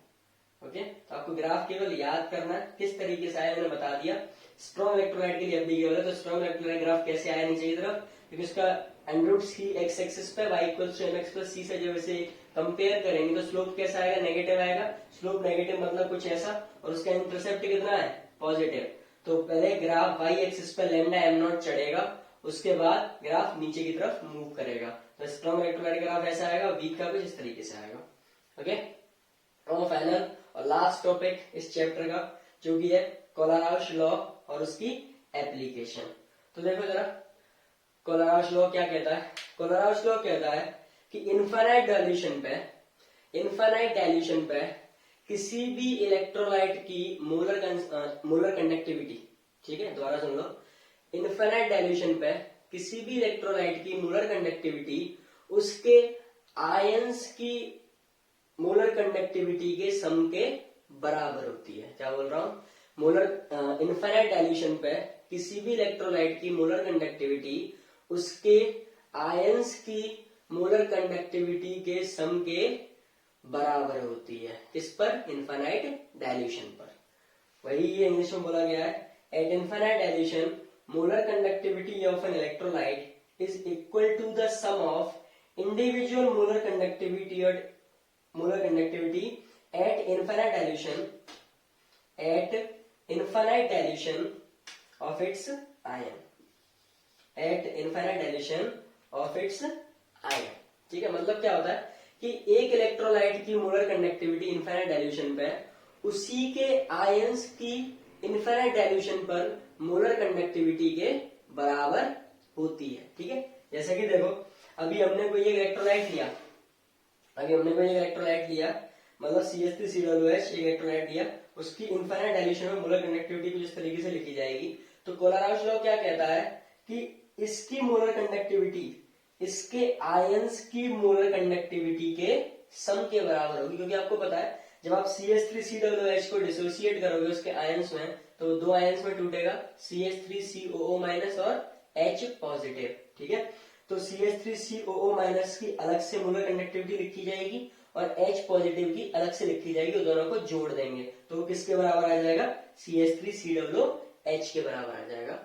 ओके, तो आपको ग्राफ केवल याद करना है किस तरीके से आया, मैंने बता दिया। स्ट्रॉन्ग इलेक्ट्रोलाइट के लिए अब भी बोला, तो स्ट्रॉन्ग इलेक्ट्रोलाइट ग्राफ कैसे आया नीचे की तरफ, क्योंकि उसका under root C X axis पे y equals to mx plus C से जब इसे कंपेयर करेंगे तो स्लोप कैसा आएगा, नेगेटिव आएगा। स्लोप नेगेटिव मतलब कुछ ऐसा, और उसका इंटरसेप्ट कितना है, पॉजिटिव। तो पहले ग्राफ y एक्सिस पे लैम्डा एम नॉट चढ़ेगा, उसके बाद ग्राफ नीचे की तरफ मूव करेगा। तो स्ट्रॉन्ग इलेक्ट्रोलाइट ग्राफ ऐसा आएगा, वीक का कुछ इस तरीके से आएगा। ओके, और फाइनल और लास्ट टॉपिक इस चैप्टर का जो कि है कोलाराउस लॉ और उसकी एप्लीकेशन। तो देखो जरा, कोलाराउस लॉ क्या कहता है, कोलाराउस लॉ कहता है कि इनफाइनाइट डाइल्यूशन पे किसी भी इलेक्ट्रोलाइट की मोलर कंडक्टिविटी, ठीक है, दोबारा सुन लो, इनफाइनाइट डाइल्यूशन पे किसी भी इलेक्ट्रोलाइट की मोलर कंडक्टिविटी उसके आयंस की मोलर कंडक्टिविटी के सम के बराबर होती है। क्या बोल रहा हूं, मोलर इनफाइनाइट डाइल्यूशन पे किसी भी इलेक्ट्रोलाइट की मोलर कंडक्टिविटी उसके आयंस की मोलर कंडक्टिविटी के सम के बराबर होती है। किस पर, इनफाइनाइट डाइल्यूशन पर। वही ये इंग्लिश में बोला गया है, at infinite dilution molar conductivity of an electrolyte is equal to the sum of individual molar conductivity at infinite dilution of its ion, at infinite dilution of its ion। ठीक है, मतलब क्या होता है कि एक इलेक्ट्रोलाइट की मोलर कंडक्टिविटी इनफाइनाइट डाइल्यूशन पे उसी के आयंस की इनफाइनाइट डाइल्यूशन पर मोलर कंडक्टिविटी के बराबर होती है। ठीक है, जैसे कि देखो, अभी हमने कोई एक इलेक्ट्रोलाइट लिया, मतलब CH3COOH एक इलेक्ट्रोलाइट लिया, उसकी इनफाइनाइट डाइल्यूशन में मोलर कंडक्टिविटी कुछ इस तरीके से लिखी जाएगी। तो कोलाराउस लॉ क्या कहता है कि इसकी मोलर कंडक्टिविटी इसके आयंस की मोलर कंडक्टिविटी के सम के बराबर होगी, क्योंकि आपको पता है जब आप CH3COOH को डिसोसिएट करोगे उसके आयंस में, तो दो आयंस में टूटेगा, CH3COO माइनस और H पॉजिटिव। ठीक है, तो CH3COO माइनस की अलग से मोलर कंडक्टिविटी लिखी जाएगी और H पॉजिटिव की अलग से लिखी जाएगी, तो दोनों को जोड़ देंगे तो किसके बराबर आ जाएगा, CH3COOH के बराबर आ जाएगा।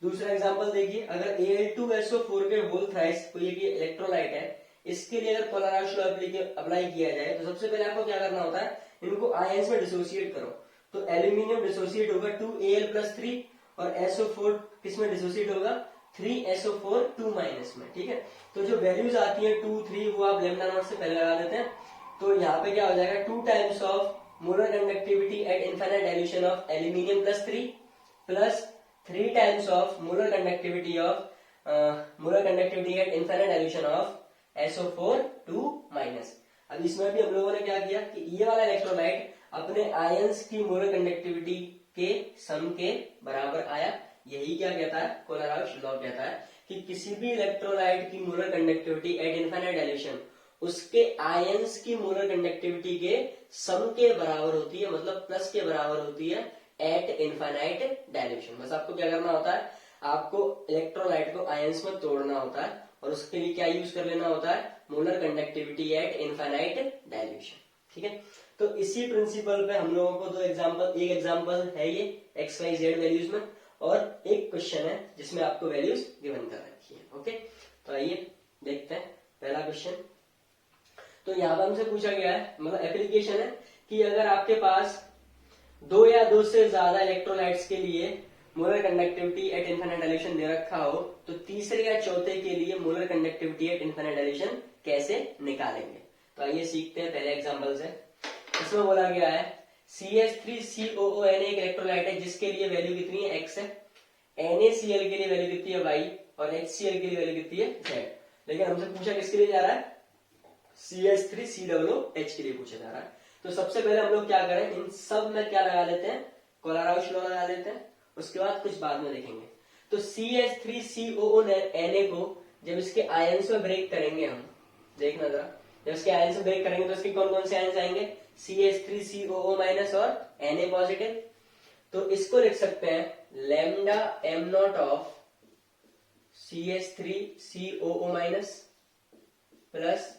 दूसरा एग्जांपल देखिए, अगर Al2SO4 के होल थ्राइस कोई एक इलेक्ट्रोलाइट है, इसके लिए अगर कोलाराउस लॉ अप्लाई किया जाए तो सबसे पहले आपको क्या करना होता है, इनको आयंस में डिसोसिएट करो। तो एल्यूमिनियम डिसोसिएट होगा 2Al+3 और SO4 किसमें डिसोसिएट होगा, 3SO4 2 माइनस में। ठीक है, तो जो वैल्यूज आती है 2, 3 वो आप लैम्डा नॉट से पहले लगा देते हैं। तो यहाँ पे क्या हो जाएगा, 2 times of molar conductivity at infinite dilution of aluminium +3 plus 3 times of molar conductivity at infinite dilution of SO4 2 minus. अब इसमें भी हम लोगों ने क्या किया कि ये वाला इलेक्ट्रोलाइट अपने आयंस की मोलर कंडक्टिविटी के सम के बराबर आया। यही क्या कहता है, कोलराउश लॉ कहता है कि किसी भी इलेक्ट्रोलाइट की molar conductivity at infinite dilution उसके आयंस की मोलर कंडक्टिविटी के सम के बराबर होती है, मतलब प्लस के बराबर होती है एट इनफाइनाइट डाइल्यूशन। बस आपको क्या करना होता है, आपको इलेक्ट्रोलाइट को आयंस में तोड़ना होता है और उसके लिए क्या यूज कर लेना होता है, molar conductivity at infinite dilution. ठीक है, तो इसी प्रिंसिपल पे हम लोगों को दो एग्जांपल, एक एग्जांपल है ये XYZ वैल्यूज में और एक क्वेश्चन है जिसमें आपको वैल्यूज गिवन कर रखी है। ओके, तो आइए देखते हैं पहला क्वेश्चन। तो यहाँ पर हमसे पूछा गया है, मतलब एप्लीकेशन है कि अगर आपके पास दो या दो से ज्यादा इलेक्ट्रोलाइट्स के लिए molar conductivity at infinite dilution दे रखा हो तो तीसरे या चौथे के लिए molar conductivity at infinite dilution कैसे निकालेंगे। तो आइए सीखते हैं पहले एग्जांपल से। इसमें बोला गया है CH3COON एक इलेक्ट्रोलाइट है जिसके लिए वैल्यू कितनी है, x है। NaCl के लिए वैल्यू कितनी है, y, और HCl के लिए वैल्यू कितनी है, z। लेकिन हमसे पूछा किसके लिए जा रहा है, CH3COOH के लिए पूछा जा रहा है। तो सबसे पहले हम लोग क्या करें, इन सब में क्या लगा लेते हैं, कोलराउश लॉ लगा लेते हैं, उसके बाद कुछ बाद में देखेंगे। तो CH3COONA को जब इसके आयंस में ब्रेक करेंगे हम, देखना जरा, जब इसके आयंस में ब्रेक करेंगे तो इसके कौन कौन से आयंस आएंगे, CH3COO माइनस और Na पॉजिटिव। तो इसको लिख सकते हैं lambda m not of CH3COO minus plus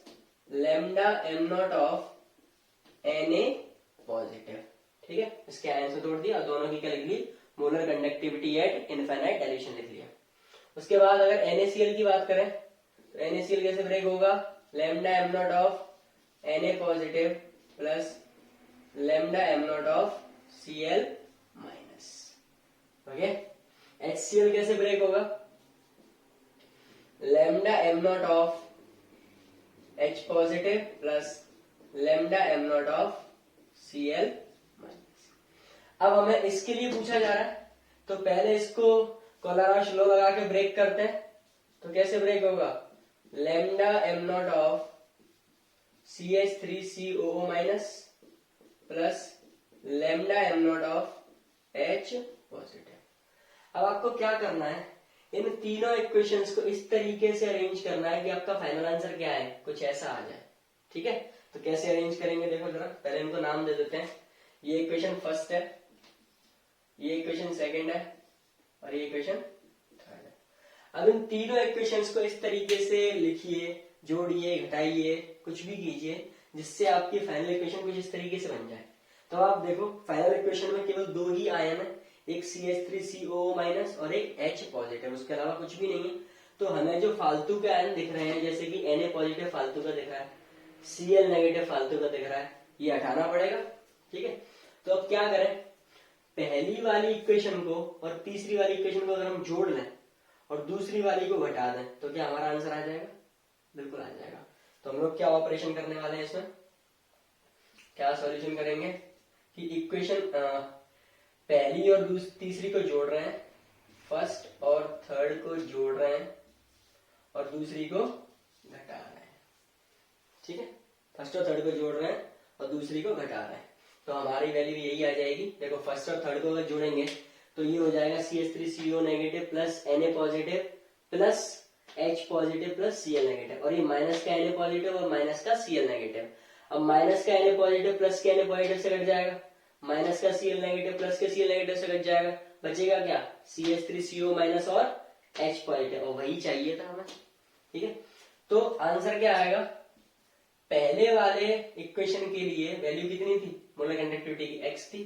lambda m not of Na positive. ठीक है, इसके आयंस में तोड़ दिया और दोनों की क्या लिख ली, molar conductivity at infinite dilution लिख लिया। उसके बाद अगर NaCl की बात करें तो NaCl कैसे ब्रेक होगा, lambda m not of Na positive plus lambda m not of Cl minus. Okay, HCl कैसे ब्रेक होगा, lambda m not of H positive plus lambda m not of Cl minus. अब हमें इसके लिए पूछा जा रहा है तो पहले इसको कोलराउश लॉ लगा के ब्रेक करते हैं। तो कैसे ब्रेक होगा, lambda m not of CH3COO minus plus lambda m not of H positive. अब आपको क्या करना है, इन तीनों इक्वेशंस को इस तरीके से अरेंज करना है कि आपका फाइनल आंसर क्या है, कुछ ऐसा आ जाए। ठीक है, तो कैसे अरेंज करेंगे देखो जरा, पहले इनको नाम दे देते हैं। ये इक्वेशन फर्स्ट है, ये इक्वेशन सेकंड है और ये इक्वेशन थर्ड है। अब इन तीनों इक्वेशंस को इस तरीके से लिखिए, जोड़िए, घटाइए, कुछ भी कीजिए जिससे आपकी फाइनल इक्वेशन कुछ इस तरीके से बन जाए। तो आप देखो फाइनल इक्वेशन में केवल दो ही आयन है, एक CH3COO माइनस और एक H पॉजिटिव, उसके अलावा कुछ भी नहीं है। तो हमें जो फालतू के आयन दिख रहे हैं, जैसे कि Na पॉजिटिव फालतू का दिख रहा है, Cl नेगेटिव फालतू का दिख रहा है, ये हटाना पड़ेगा। ठीक है, तो अब क्या करें, पहली वाली इक्वेशन को और तीसरी वाली इक्वेशन को अगर हम जोड़ लें और दूसरी वाली को घटा दें तो क्या हमारा आंसर आ जाएगा, बिल्कुल आ जाएगा। तो हम लोग क्या ऑपरेशन करने वाले हैं, इसमें क्या सॉल्यूशन करेंगे कि इक्वेशन पहली और तीसरी को जोड़ रहे हैं, फर्स्ट और थर्ड को जोड़ रहे हैं और दूसरी को घटा रहे हैं। ठीक है, फर्स्ट और थर्ड को जोड़ रहे हैं और दूसरी को घटा रहे हैं, तो हमारी वैल्यू यही आ जाएगी। देखो फर्स्ट और थर्ड को अगर जोड़ेंगे तो ये हो जाएगा CH3CO negative plus Na positive plus H positive plus Cl negative, और ये माइनस का Na पॉजिटिव और माइनस का Cl नेगेटिव। अब माइनस का Na पॉजिटिव प्लस के Na पॉजिटिव से कट जाएगा, माइनस का Cl नेगेटिव प्लस के Cl नेगेटिव से कट जाएगा, बचेगा क्या, CH3CO माइनस और H पॉजिटिव, और वही चाहिए था हमें। ठीक है, तो आंसर क्या आएगा, पहले वाले इक्वेशन के लिए वैल्यू कितनी थी, मोलर कंडक्टिविटी की x थी,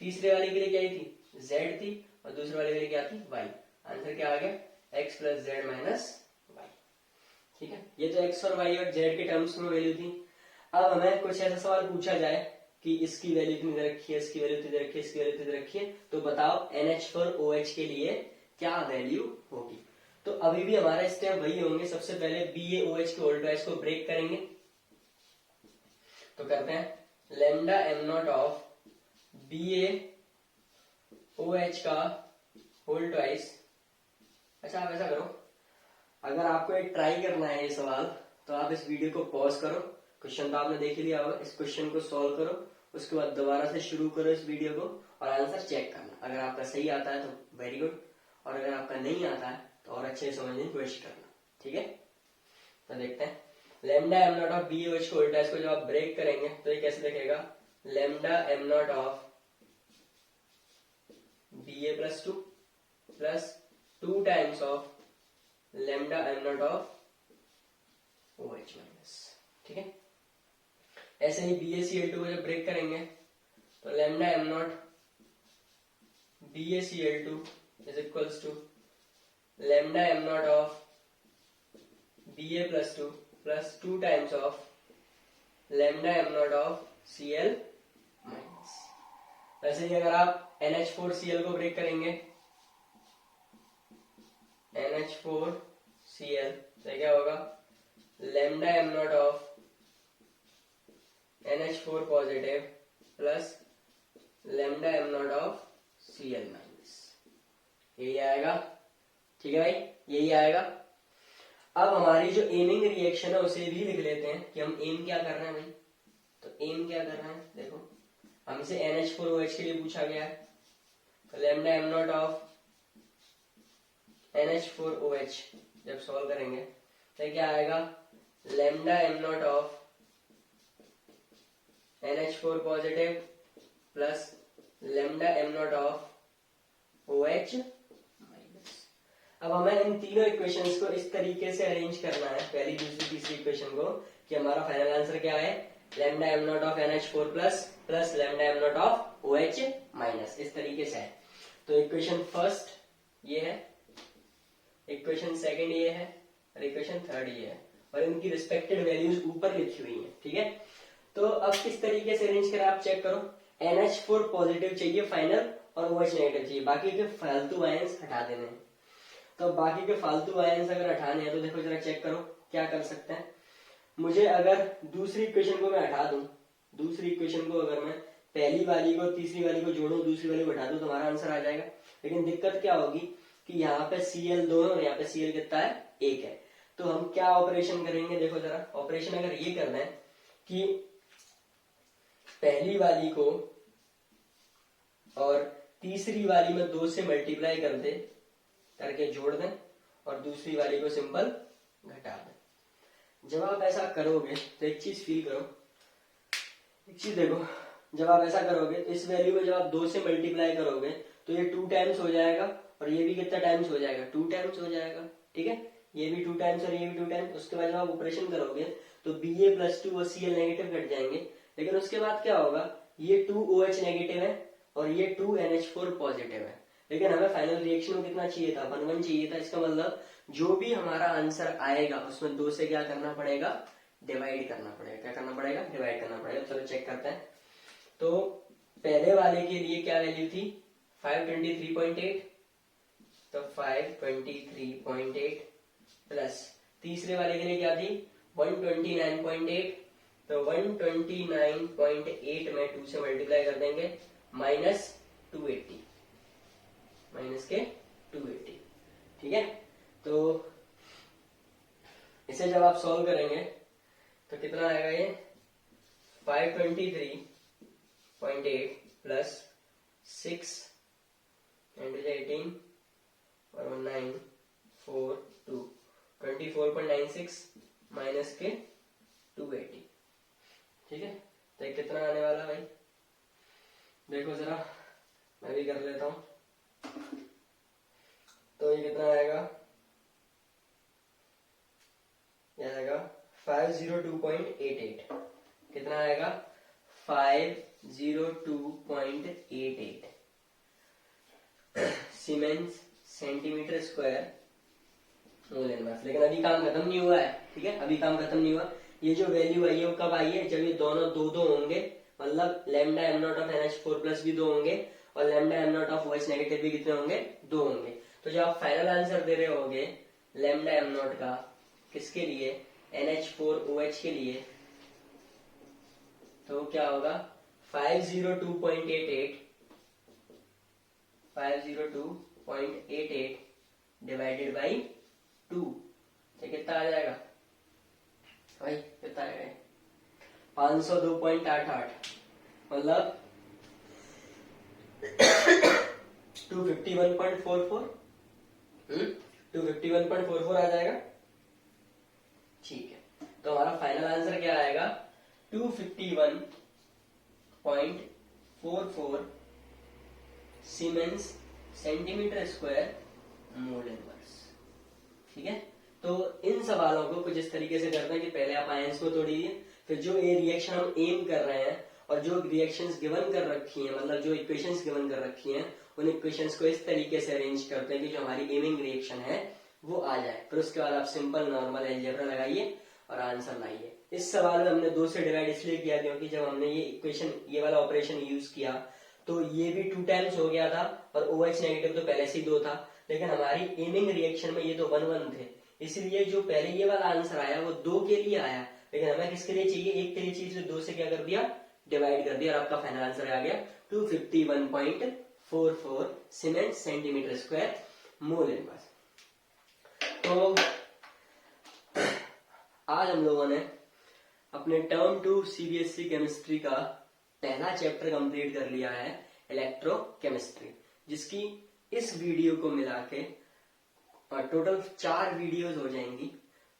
तीसरे वाले के लिए क्या थी, z थी, और दूसरे वाले के लिए क्या थी, y। आंसर क्या आ गया, x plus Z minus Y. ठीक है, ये तो x और y और z के टर्म्स में वैल्यू थी। अब हमें कुछ ऐसा सवाल पूछा जाए कि इसकी वैल्यू इतनी दे रखी है, इसकी वैल्यू इतनी दे रखी है, इसकी वैल्यू इतनी दे रखी है, तो बताओ NH4OH के लिए क्या वैल्यू होगी। तो अभी भी हमारा स्टेप वही होंगे, सबसे पहले BaOH के होल ट्वाइस को ब्रेक करेंगे। तो करते हैं lambda m not of BaOH का होल ट्वाइस। अच्छा आप ऐसा करो, अगर आपको एक ट्राई करना है ये सवाल तो आप इस वीडियो को पॉज करो, क्वेश्चन तो आपने देख ही लिया होगा, इस क्वेश्चन को सॉल्व करो, उसके बाद दोबारा से शुरू करो इस वीडियो को और आंसर चेक करना। अगर आपका सही आता है तो वेरी गुड, और अगर आपका नहीं आता है तो और अच्छे से समझने की कोशिश करना। ठीक है, तो देखते हैं। Lambda M naught of B H को उल्टा, इसको जब आप ब्रेक करेंगे तो ये कैसे दिखेगा, lambda M naught of B A plus two plus 2 times of lambda M naught of O H minus. ठीक है, ऐसे ही B A C L two को जब ब्रेक करेंगे तो lambda M naught B A C L two is equals to lambda M naught of B A plus two plus 2 times of lambda M naught of C L minus. वैसे ही अगर आप NH4Cl को break करेंगे, NH4Cl तो क्या होगा, lambda M naught of NH4 positive plus lambda M naught of Cl minus, यही आएगा। ठीक है भाई, यही आएगा। अब हमारी जो एमिंग रिएक्शन है उसे भी लिख लेते हैं कि हम एम क्या कर रहे हैं भाई। तो एम क्या कर रहे हैं, देखो हमसे NH4OH के लिए पूछा गया है, तो lambda M naught of NH4OH जब सॉल्व करेंगे तो क्या आएगा, lambda M naught of NH4 positive plus lambda M naught of OH minus. अब हमें इन तीनों इक्वेशंस को इस तरीके से अरेंज करना है, पहली दूसरी तीसरी इक्वेशन को, कि हमारा फाइनल आंसर क्या है, lambda M naught of NH4 plus plus lambda M naught of OH minus, इस तरीके से है। तो इक्वेशन फर्स्ट ये है, इक्वेशन सेकंड ये है, और इक्वेशन थर्ड ये है, और इनकी रिस्पेक्टेड वैल्यूज ऊपर लिखी हुई है। ठीक है, तो अब किस तरीके से अरेंज करें आप चेक करो। NH4 पॉजिटिव चाहिए फाइनल और OH नेगेटिव चाहिए, बाकी के फालतू आयंस हटा देने हैं। तो बाकी के फालतू आयंस अगर हटाने हैं तो देखो जरा चेक करो क्या कर सकते हैं। मुझे अगर दूसरी इक्वेशन को मैं हटा दूं, दूसरी इक्वेशन को अगर मैं पहली वाली को तीसरी वाली को जोड़ूं, दूसरी वाली को हटा दूं तो हमारा आंसर आ जाएगा। लेकिन दिक्कत क्या होगी कि यहाँ पे Cl 2 है और यहाँ पे Cl कितना है, 1 है। तो हम क्या ऑपरेशन करेंगे, देखो जरा ऑपरेशन अगर ये करना है कि पहली वाली को और तीसरी वाली में 2 से मल्टीप्लाई कर दे करके जोड़ दें और दूसरी वाली को सिंपल घटा दें। जब आप ऐसा करोगे तो एक चीज फील करो, एक चीज देखो, जब आप ऐसा करोगे तो इस वैल्यू में जब आप 2 से मल्टीप्लाई करोगे तो ये 2 टाइम्स हो जाएगा और ये भी कितना टाइम्स हो जाएगा, 2 टाइम्स हो जाएगा। ठीक है, ये भी 2 टाइम्स और ये भी 2 टाइम्स। उसके बाद जब आप ऑपरेशन करोगे तो Ba प्लस 2 और Cl नेगेटिव कट जाएंगे, लेकिन उसके बाद क्या होगा, ये 2 OH नेगेटिव है और ये 2 NH4 पॉजिटिव है। लेकिन हमें फाइनल रिएक्शन में कितना चाहिए था, 1 चाहिए था। इसका मतलब जो भी हमारा आंसर आएगा उसमें 2 से क्या करना पड़ेगा, डिवाइड करना पड़ेगा। क्या करना पड़ेगा, डिवाइड करना पड़ेगा। चलो चेक करते हैं। तो पहले वाले के लिए क्या वैल्यू थी, 523.8, तो 523.8 प्लस तीसरे वाले के लिए क्या थी, 129.8, तो 129.8 में 2 से मल्टीप्लाई कर देंगे माइनस 280, माइनस के 280। ठीक है, तो इसे जब आप सॉल्व करेंगे तो कितना आएगा, ये 523.8 प्लस 6 into 18 और 942 24.96 माइनस के 280। ठीक है, तो ये कितना आने वाला भाई, देखो जरा मैं भी कर लेता हूं। तो ये कितना आएगा, ये आएगा 502.88। कितना आएगा, 502.88 siemens centimetre square mole inverse. लेकिन अभी काम खत्म नहीं हुआ है। ठीक है, अभी काम खत्म नहीं हुआ। ये जो वैल्यू आई है वो कब आई है, जब ये दोनों 2 होंगे, मतलब lambda M naught of NH4 plus भी 2 होंगे और lambda M naught of OH negative भी कितने होंगे, 2 होंगे। तो जब आप फाइनल आंसर दे रहे होगे लैम्डा एम नॉट का, किसके लिए, NH4OH के लिए, तो क्या होगा 502.88 डिवाइडेड बाई 2, तो कितना आ जाएगा भाई कितना है 502.88 मतलब 251.44। 251.44 आ जाएगा। ठीक है, तो हमारा फाइनल आंसर क्या आएगा? 251.44 siemens centimetre square mole inverse. ठीक है, तो इन सवालों को कुछ इस तरीके से करते हैं कि पहले आप आयंस को तोड़िए, फिर जो ये रिएक्शन हम एम कर रहे हैं और जो रिएक्शंस गिवन कर रखी हैं, मतलब जो इक्वेशंस गिवन कर रखी हैं, उन इक्वेशंस को इस तरीके से अरेंज करते हैं कि जो हमारी एमिंग रिएक्शन है वो आ जाए। फिर उसके बाद आप सिंपल नॉर्मल अलजेब्रा लगाइए और आंसर लाइए। इस सवाल में हमने 2 से डिवाइड इसलिए किया क्योंकि जब हमने ये इक्वेशन, ये वाला ऑपरेशन यूज किया तो ये भी 2 टाइम्स हो गया था और OH नेगेटिव तो पहले से ही 2 था, लेकिन हमारी एमिंग रिएक्शन में ये तो 1-1 थे, इसलिए जो पहले ये वाला आंसर आया वो 2 के लिए आया, लेकिन हमें किसके लिए चाहिए? 1 के लिए चाहिए, तो 2 से क्या कर दिया? डिवाइड कर दिया और आपका फाइनल आंसर आ गया 251.44 cement centimetre square mole inverse. तो आज हम लोगों ने अपने टर्म 2 CBSE केमिस्ट्री का पहला चैप्टर कंप्लीट कर लिया है, इलेक्ट्रोकेमिस्ट्री, जिसकी इस वीडियो को मिला के टोटल 4 वीडियोस हो जाएंगी।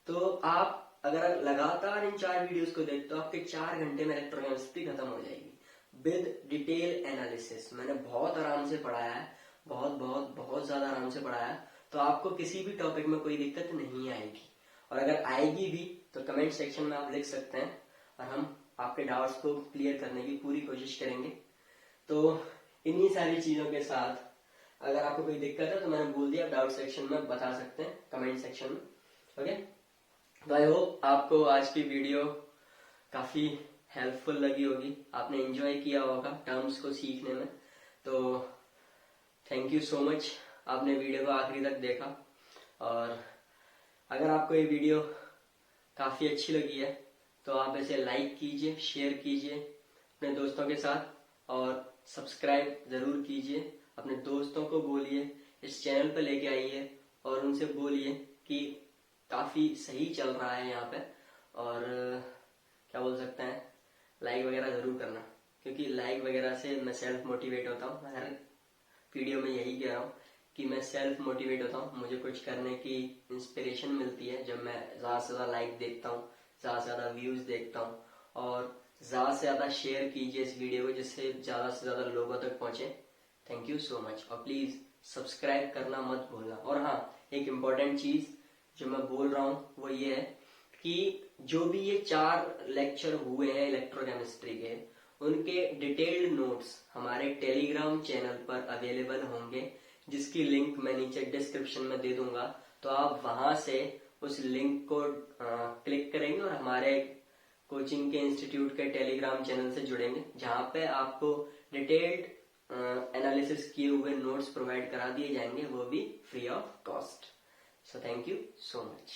तो आप अगर लगातार इन 4 वीडियोस को देखते हो आपके 4 घंटे में इलेक्ट्रोकेमिस्ट्री खत्म हो जाएगी विद डिटेल एनालिसिस। मैंने बहुत आराम से पढ़ाया है, बहुत ज्यादा आराम से पढ़ाया है, तो आपको किसी भी टॉपिक में कोई दिक्कत नहीं आएगी, और अगर आएगी भी तो कमेंट सेक्शन में आप लिख सकते हैं और हम आपके डाउट्स को क्लियर करने की पूरी कोशिश करेंगे। तो इन्हीं सारी चीजों के साथ अगर आपको कोई दिक्कत है तो मैंने बोल दिया, डाउट सेक्शन में बता सकते हैं, कमेंट सेक्शन में। ओके, तो आई होप आपको आज की वीडियो काफी हेल्पफुल लगी होगी, आपने एंजॉय किया होगा टर्म्स को सीखने में। तो थैंक यू सो मच, आपने वीडियो को आखिरी तक देखा, और अगर आपको ये वीडियो काफी अच्छी लगी है तो आप इसे लाइक कीजिए, शेयर कीजिए अपने दोस्तों के साथ, और सब्सक्राइब जरूर कीजिए। अपने दोस्तों को बोलिए इस चैनल पर लेके आइए और उनसे बोलिए कि काफी सही चल रहा है यहाँ पे, और क्या बोल सकते हैं, लाइक वगैरह जरूर करना, क्योंकि लाइक वगैरह से मैं सेल्फ मोटिवेट होता हूँ। हर वीडियो में यही कह रहा हूँ कि मैं सेल्फ मोटिवेट होता हूँ, मुझे कुछ करने की इंस्पिरेशन मिलती है जब मैं ज्यादा से ज्यादा लाइक देखता हूँ, ज्यादा से ज्यादा व्यूज देखता हूँ, और ज्यादा से ज्यादा शेयर कीजिए इस वीडियो को जिससे ज्यादा से ज्यादा लोगों तक पहुंचे। थैंक यू सो मच, और प्लीज सब्सक्राइब करना मत भूलना। और हाँ, एक इम्पोर्टेंट चीज जो मैं बोल रहा हूँ वो ये है कि जो भी ये 4 लेक्चर हुए हैं इलेक्ट्रोकेमिस्ट्री के, उनके डिटेल्ड नोट्स हमारे टेलीग्राम चैनल पर अवेलेबल होंगे, जिसकी लिंक मैं नीचे डिस्क्रिप्शन में दे दूंगा। तो आप वहां से उस लिंक को क्लिक करेंगे और हमारे कोचिंग के इंस्टीट्यूट के टेलीग्राम चैनल से जुड़ेंगे, जहां पे आपको डिटेल्ड एनालिसिस किए हुए नोट्स प्रोवाइड करा दिए जाएंगे, वो भी free of cost. So thank you so much.